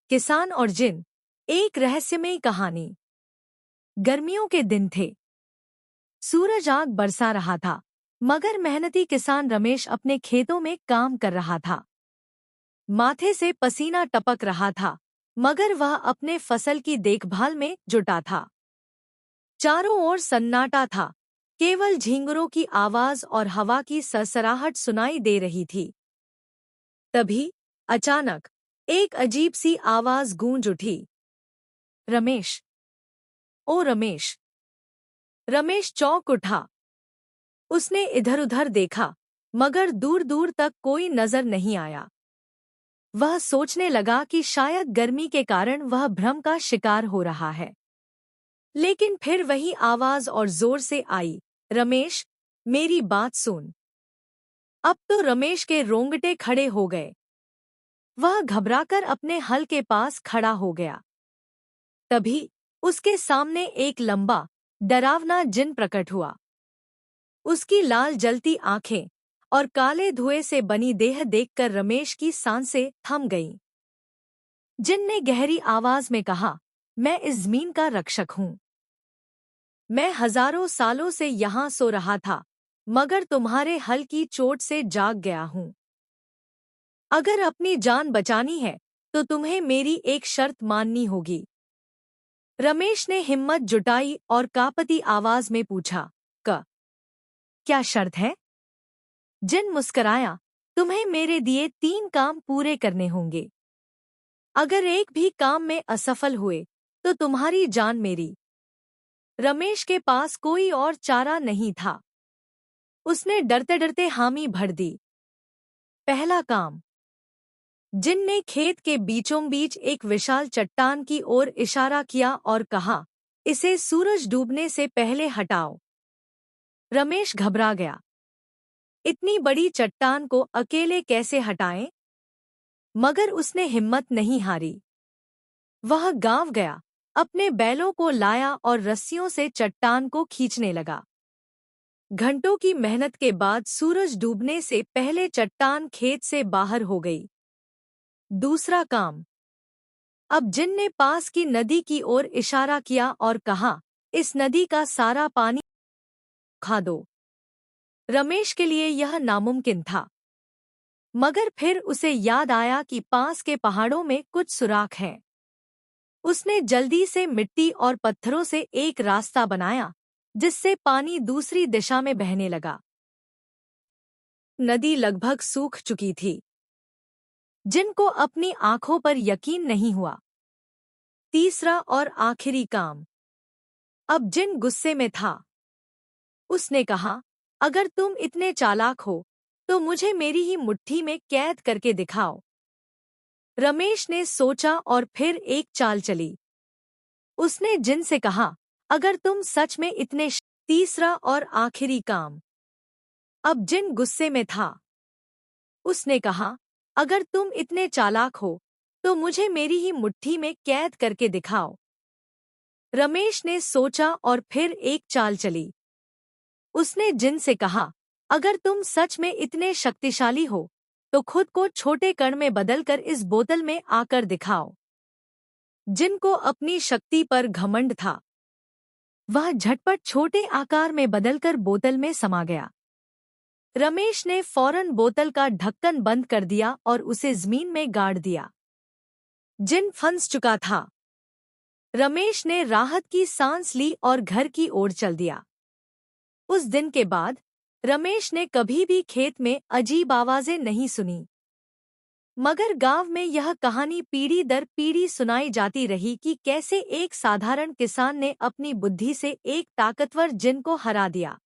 किसान और जिन। एक रहस्यमयी कहानी। गर्मियों के दिन थे। सूरज आग बरसा रहा था, मगर मेहनती किसान रमेश अपने खेतों में काम कर रहा था। माथे से पसीना टपक रहा था, मगर वह अपने फसल की देखभाल में जुटा था। चारों ओर सन्नाटा था, केवल झींगुरों की आवाज और हवा की सरसराहट सुनाई दे रही थी। तभी अचानक एक अजीब सी आवाज गूंज उठी। रमेश! ओ रमेश! रमेश चौंक उठा। उसने इधर-उधर देखा, मगर दूर-दूर तक कोई नजर नहीं आया। वह सोचने लगा कि शायद गर्मी के कारण वह भ्रम का शिकार हो रहा है। लेकिन फिर वही आवाज और जोर से आई, रमेश, मेरी बात सुन। अब तो रमेश के रोंगटे खड़े हो गए। वह घबराकर अपने हल के पास खड़ा हो गया। तभी उसके सामने एक लंबा, डरावना जिन प्रकट हुआ। उसकी लाल जलती आंखें और काले धुएं से बनी देह देखकर रमेश की सांसें थम गईं। जिन ने गहरी आवाज में कहा, मैं इस जमीन का रक्षक हूँ। मैं हजारों सालों से यहाँ सो रहा था, मगर तुम्हारे हल की चोट से जाग गया हूँ। अगर अपनी जान बचानी है, तो तुम्हें मेरी एक शर्त माननी होगी। रमेश ने हिम्मत जुटाई और कांपती आवाज में पूछा, क्या शर्त है? जिन मुस्कराया, तुम्हें मेरे दिए 3 काम पूरे करने होंगे। अगर एक भी काम में असफल हुए, तो तुम्हारी जान मेरी। रमेश के पास कोई और चारा नहीं था। उसने डरते-डरते हामी भर दी। पहला काम। जिन ने खेत के बीचों बीच एक विशाल चट्टान की ओर इशारा किया और कहा, इसे सूरज डूबने से पहले हटाओ। रमेश घबरा गया। इतनी बड़ी चट्टान को अकेले कैसे हटाएं? मगर उसने हिम्मत नहीं हारी। वह गांव गया, अपने बैलों को लाया और रस्सियों से चट्टान को खींचने लगा। घंटों की मेहनत के बाद सूरज डूबने से पहले चट्टान खेत से बाहर हो गई। दूसरा काम। अब जिन ने पास की नदी की ओर इशारा किया और कहा, इस नदी का सारा पानी खा दो। रमेश के लिए यह नामुमकिन था, मगर फिर उसे याद आया कि पास के पहाड़ों में कुछ सुराख हैं। उसने जल्दी से मिट्टी और पत्थरों से एक रास्ता बनाया, जिससे पानी दूसरी दिशा में बहने लगा। नदी लगभग सूख चुकी थी। जिनको अपनी आंखों पर यकीन नहीं हुआ। तीसरा और आखिरी काम। अब जिन गुस्से में था। उसने कहा, अगर तुम इतने चालाक हो, तो मुझे मेरी ही मुट्ठी में कैद करके दिखाओ। रमेश ने सोचा और फिर एक चाल चली। उसने जिन से कहा, अगर तुम सच में इतने तीसरा और आखिरी काम। अब जिन गुस्से में था। उसने कहा, अगर तुम इतने चालाक हो, तो मुझे मेरी ही मुट्ठी में कैद करके दिखाओ। रमेश ने सोचा और फिर एक चाल चली। उसने जिन से कहा, अगर तुम सच में इतने शक्तिशाली हो, तो खुद को छोटे कण में बदलकर इस बोतल में आकर दिखाओ। जिन को अपनी शक्ति पर घमंड था। वह झटपट छोटे आकार में बदलकर बोतल में समा गया। रमेश ने फौरन बोतल का ढक्कन बंद कर दिया और उसे जमीन में गाड़ दिया। जिन फंस चुका था। रमेश ने राहत की सांस ली और घर की ओर चल दिया। उस दिन के बाद रमेश ने कभी भी खेत में अजीब आवाजें नहीं सुनी। मगर गांव में यह कहानी पीढ़ी दर पीढ़ी सुनाई जाती रही कि कैसे एक साधारण किसान ने अपनी बुद्धि से एक ताकतवर जिन को हरा दिया।